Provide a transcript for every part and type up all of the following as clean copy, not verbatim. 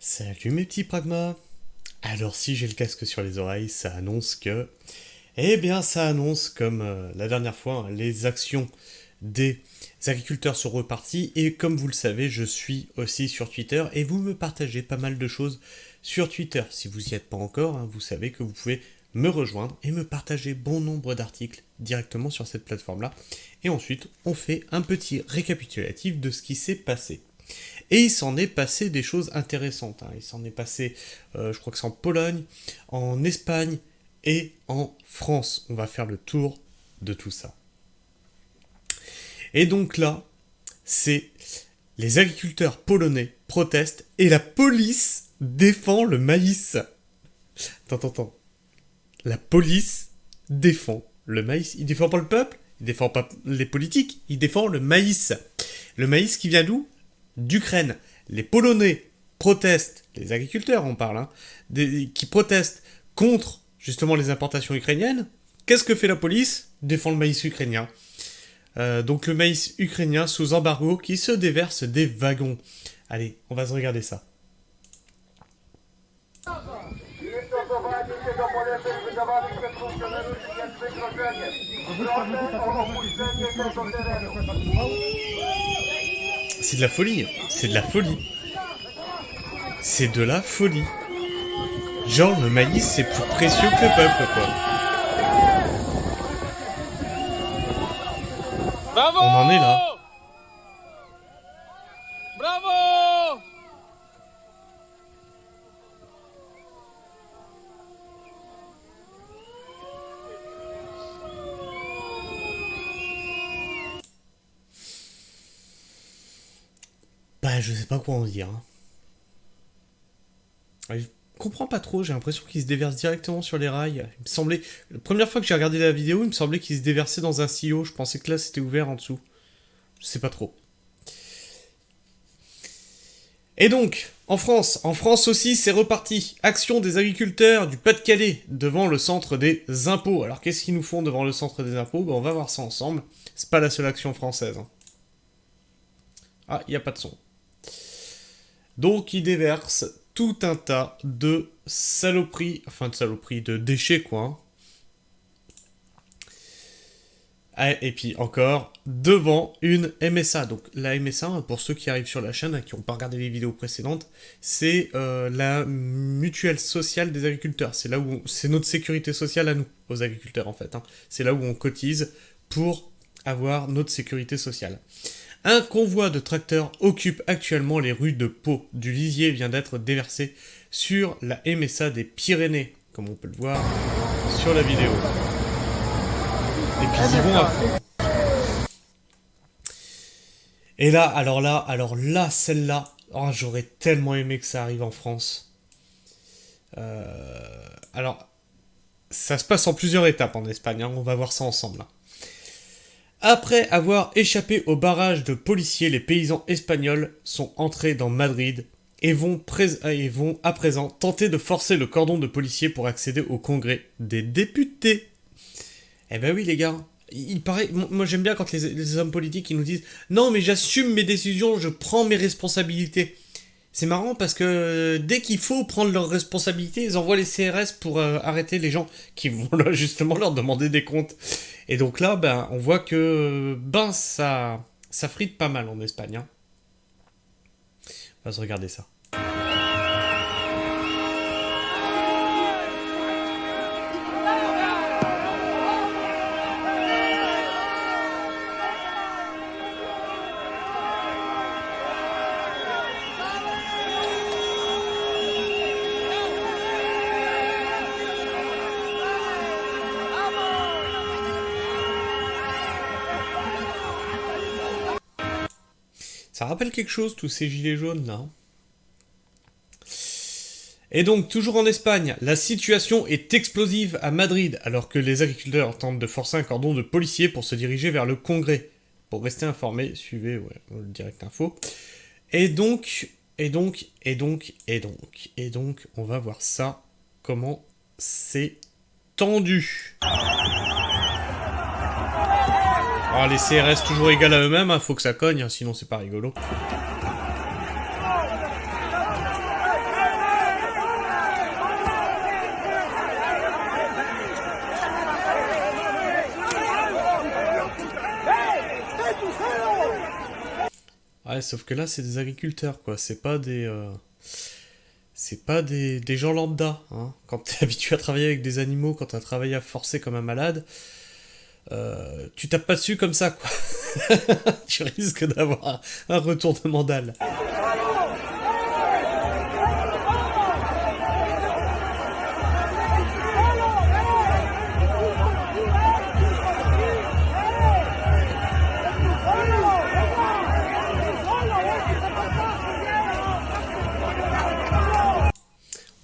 Salut mes petits pragmas. Alors si j'ai le casque sur les oreilles, ça annonce que... Eh bien ça annonce, comme la dernière fois, hein, les actions des agriculteurs sont reparties. Et comme vous le savez, je suis aussi sur Twitter. Et vous me partagez pas mal de choses sur Twitter. Si vous n'y êtes pas encore, hein, vous savez que vous pouvez me rejoindre et me partager bon nombre d'articles directement sur cette plateforme-là. Et ensuite, on fait un petit récapitulatif de ce qui s'est passé. Et il s'en est passé des choses intéressantes. Hein. Il s'en est passé, je crois que c'est en Pologne, en Espagne et en France. On va faire le tour de tout ça. Et donc là, c'est les agriculteurs polonais protestent et la police défend le maïs. Attends. La police défend le maïs. Il défend pas le peuple, il défend pas les politiques, il défend le maïs. Le maïs qui vient d'où ? D'Ukraine. Les Polonais protestent, les agriculteurs on parle, hein, qui protestent contre justement les importations ukrainiennes. Qu'est-ce que fait la police ? Défend le maïs ukrainien. Donc le maïs ukrainien sous embargo qui se déverse des wagons. Allez, on va se regarder ça. C'est de la folie, c'est de la folie. C'est de la folie. Genre le maïs c'est plus précieux que le peuple quoi. Bravo! On en est là. Bravo! Bah je sais pas quoi en dire. Hein. Je comprends pas trop, j'ai l'impression qu'il se déverse directement sur les rails. Il me semblait... La première fois que j'ai regardé la vidéo, il me semblait qu'il se déversait dans un silo. Je pensais que là c'était ouvert en dessous. Je sais pas trop. Et donc, en France aussi, c'est reparti. Action des agriculteurs du Pas-de-Calais devant le centre des impôts. Alors qu'est-ce qu'ils nous font devant le centre des impôts ? On va voir ça ensemble. C'est pas la seule action française. Hein. Ah, il n'y a pas de son. Donc ils déversent tout un tas de saloperies, de déchets quoi. Et puis encore, devant une MSA. Donc la MSA, pour ceux qui arrivent sur la chaîne, qui n'ont pas regardé les vidéos précédentes, c'est la mutuelle sociale des agriculteurs. C'est là où c'est notre sécurité sociale à nous, aux agriculteurs en fait. Hein. C'est là où on cotise pour avoir notre sécurité sociale. Un convoi de tracteurs occupe actuellement les rues de Pau. Du lisier vient d'être déversé sur la MSA des Pyrénées, comme on peut le voir sur la vidéo. Et puis ils vont à fond. Et là, alors là, celle-là, oh, j'aurais tellement aimé que ça arrive en France. Alors, ça se passe en plusieurs étapes en Espagne, hein, on va voir ça ensemble. Là. Après avoir échappé au barrage de policiers, les paysans espagnols sont entrés dans Madrid et vont à présent tenter de forcer le cordon de policiers pour accéder au congrès des députés. Eh ben oui les gars, il paraît, moi j'aime bien quand les hommes politiques ils nous disent « Non mais j'assume mes décisions, je prends mes responsabilités ». C'est marrant parce que dès qu'il faut prendre leurs responsabilités, ils envoient les CRS pour arrêter les gens qui vont justement leur demander des comptes. Et donc là, ben, on voit que ça frite pas mal en Espagne. Hein. On va se regarder ça. Ça rappelle quelque chose, tous ces gilets jaunes, là. Et donc, toujours en Espagne, la situation est explosive à Madrid, alors que les agriculteurs tentent de forcer un cordon de policiers pour se diriger vers le Congrès. Pour rester informé, suivez le direct info. Et donc, on va voir ça, comment c'est tendu. Alors les CRS toujours égal à eux-mêmes, faut que ça cogne, sinon c'est pas rigolo. Ouais, sauf que là, c'est des agriculteurs, quoi. C'est pas des gens lambda, hein. Quand t'es habitué à travailler avec des animaux, quand t'as travaillé à forcer comme un malade, tu tapes pas dessus comme ça, quoi. Tu risques d'avoir un retournement dalle.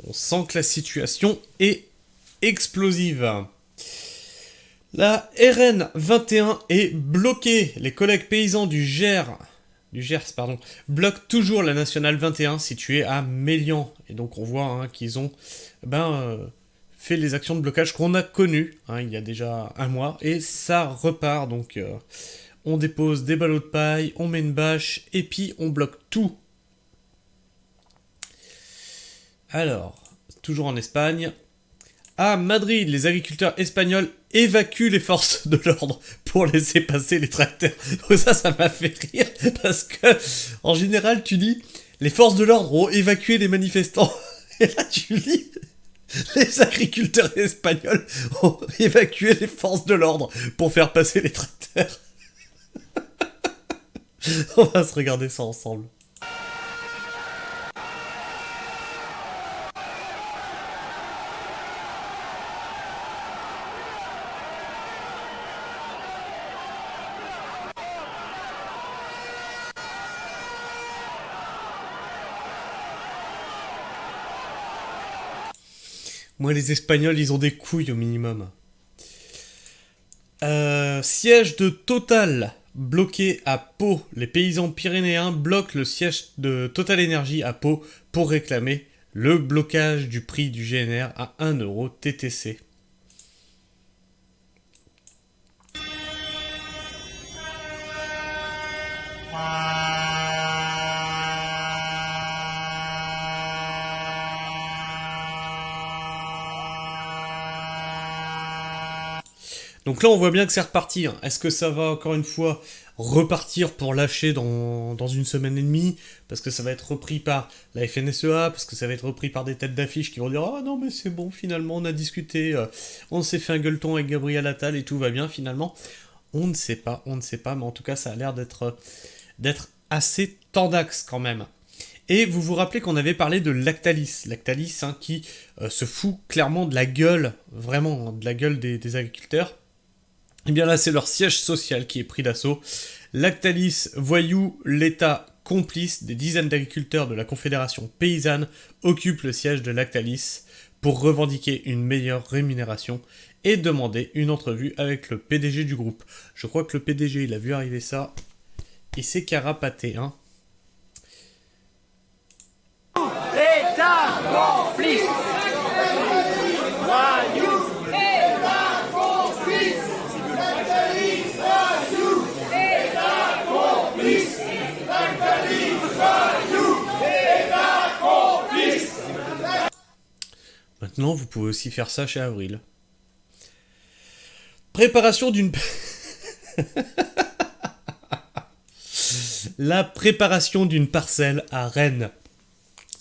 On sent que la situation est explosive. La RN 21 est bloquée. Les collègues paysans du Gers, bloquent toujours la nationale 21 située à Mélian. Et donc on voit hein, qu'ils ont fait les actions de blocage qu'on a connues hein, il y a déjà un mois. Et ça repart. Donc on dépose des ballots de paille, on met une bâche et puis on bloque tout. Alors, toujours en Espagne. À Madrid, les agriculteurs espagnols évacuent les forces de l'ordre pour laisser passer les tracteurs. Ça m'a fait rire, parce que, en général, tu dis, les forces de l'ordre ont évacué les manifestants. Et là, tu lis, les agriculteurs espagnols ont évacué les forces de l'ordre pour faire passer les tracteurs. On va se regarder ça ensemble. Moi, les Espagnols, ils ont des couilles au minimum. Siège de Total bloqué à Pau. Les paysans pyrénéens bloquent le siège de Total Energy à Pau pour réclamer le blocage du prix du GNR à 1 euro TTC. Donc là, on voit bien que c'est reparti. Hein. Est-ce que ça va, encore une fois, repartir pour lâcher dans une semaine et demie? Parce que ça va être repris par la FNSEA, parce que ça va être repris par des têtes d'affiche qui vont dire « Ah non, mais c'est bon, finalement, on a discuté, on s'est fait un gueuleton avec Gabriel Attal et tout va bien, finalement. » On ne sait pas, mais en tout cas, ça a l'air d'être assez tendax quand même. Et vous vous rappelez qu'on avait parlé de Lactalis. Lactalis hein, qui se fout clairement de la gueule, vraiment, hein, de la gueule des agriculteurs. Et bien là, c'est leur siège social qui est pris d'assaut. Lactalis, voyou, l'État complice des dizaines d'agriculteurs de la Confédération paysanne occupent le siège de Lactalis pour revendiquer une meilleure rémunération et demander une entrevue avec le PDG du groupe. Je crois que le PDG, il a vu arriver ça. Il s'est carapaté, hein. État complice. Voyou. État complice. Lactalis, voyou. État complice. Lactalis, voyou. État complice. Maintenant, vous pouvez aussi faire ça chez Avril. Préparation d'une... La préparation d'une parcelle à Rennes.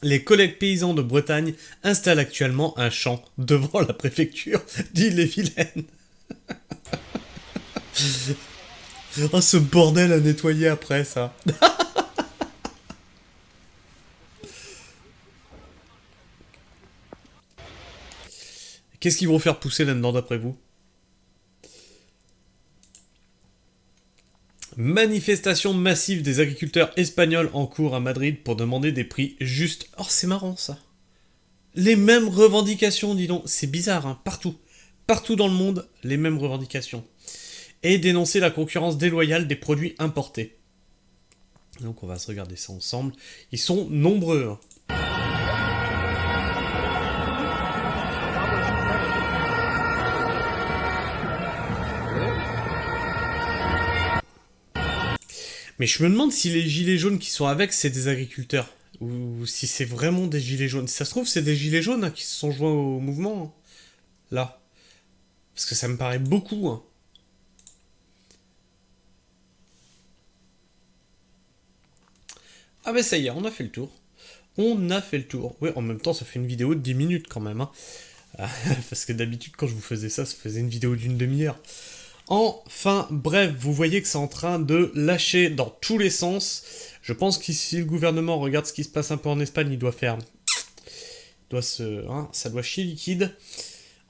Les collègues paysans de Bretagne installent actuellement un champ devant la préfecture d'Ille-et-Vilaine. Oh, ce bordel à nettoyer après, ça. Qu'est-ce qu'ils vont faire pousser là-dedans, d'après vous? Manifestation massive des agriculteurs espagnols en cours à Madrid pour demander des prix justes. Oh, c'est marrant, ça. Les mêmes revendications, dis donc. C'est bizarre, hein, partout. Partout dans le monde, les mêmes revendications. Et dénoncer la concurrence déloyale des produits importés. Donc on va se regarder ça ensemble. Ils sont nombreux. Hein. Mais je me demande si les gilets jaunes qui sont avec, c'est des agriculteurs. Ou si c'est vraiment des gilets jaunes. Si ça se trouve, c'est des gilets jaunes hein, qui se sont joints au mouvement. Hein. Là. Parce que ça me paraît beaucoup. Hein. Ah bah ça y est, on a fait le tour. On a fait le tour. Oui, en même temps, ça fait une vidéo de 10 minutes quand même. Hein. Parce que d'habitude, quand je vous faisais ça faisait une vidéo d'une demi-heure. Enfin, bref, vous voyez que c'est en train de lâcher dans tous les sens. Je pense que si le gouvernement regarde ce qui se passe un peu en Espagne, il doit faire... ça doit chier liquide.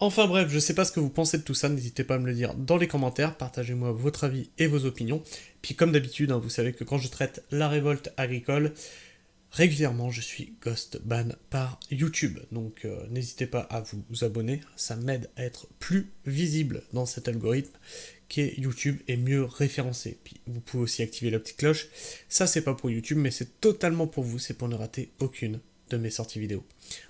Enfin bref, je sais pas ce que vous pensez de tout ça, n'hésitez pas à me le dire dans les commentaires, partagez-moi votre avis et vos opinions. Puis comme d'habitude, vous savez que quand je traite la révolte agricole, régulièrement je suis ghost ban par YouTube. Donc n'hésitez pas à vous abonner, ça m'aide à être plus visible dans cet algorithme qui est YouTube et mieux référencé. Puis vous pouvez aussi activer la petite cloche, ça c'est pas pour YouTube mais c'est totalement pour vous, c'est pour ne rater aucune de mes sorties vidéo.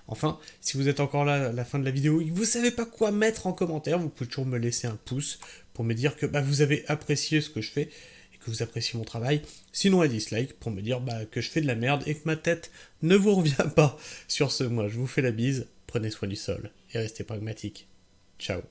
Enfin, si vous êtes encore là à la fin de la vidéo et que vous savez pas quoi mettre en commentaire, vous pouvez toujours me laisser un pouce pour me dire que vous avez apprécié ce que je fais et que vous appréciez mon travail. Sinon un dislike pour me dire que je fais de la merde et que ma tête ne vous revient pas. Sur ce, moi je vous fais la bise, prenez soin du sol et restez pragmatique. Ciao.